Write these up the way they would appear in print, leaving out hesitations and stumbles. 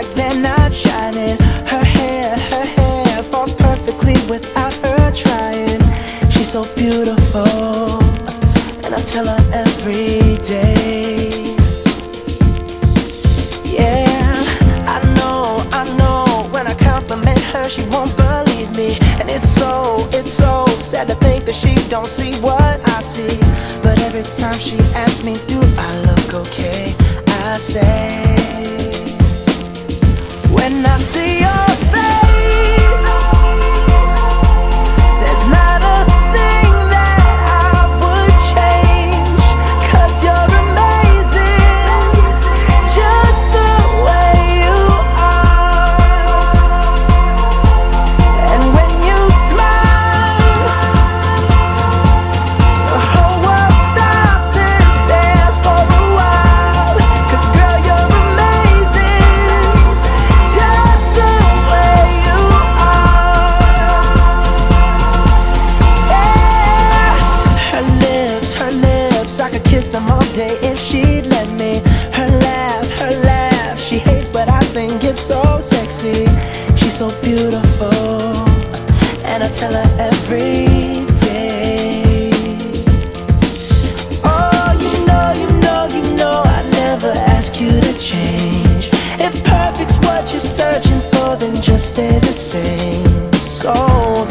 like they're not shining. Her hair falls perfectly without her trying. She's so beautiful, and I tell her every day. Yeah, I know, when I compliment her, she won't believe me. And it's so sad to think that she don't see what I see. But every time she asks me, do I look okay, I say, when I see your face, there's not a thing that I would change. 'Cause you're amazing, just the way you are. And when you smile, the whole world stops and stares for a while. 'Cause girl, you're amazing, just the way you are. Yeah. Her lips, I could kiss them all day if she'd let me. Her laugh, she hates but I think it's so sexy. She's so beautiful, and I tell her every day. Oh, you know, I never ask you to change. If perfect's what you're searching for, then just stay the same. So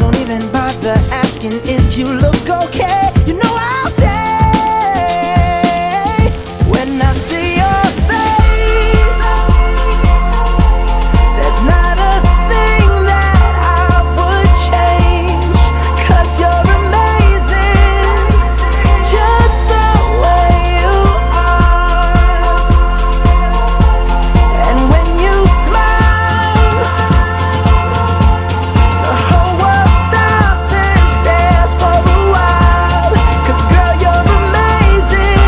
don't even bother asking if you look okay. You know I'll say, when I see your face, there's not a thing that I would change. 'Cause you're amazing, just the way you are. And when you smile, the whole world stops and stares for a while. 'Cause girl, you're amazing,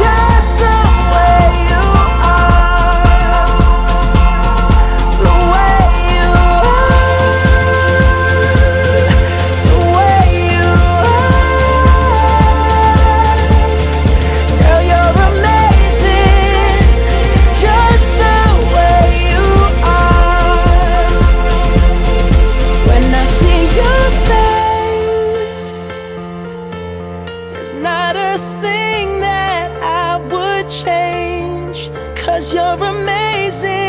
just the way you are. The way you are, the way you are. Girl, you're amazing, just the way you are. When I see your face, there's not a thing that I would change. 'Cause you're amazing.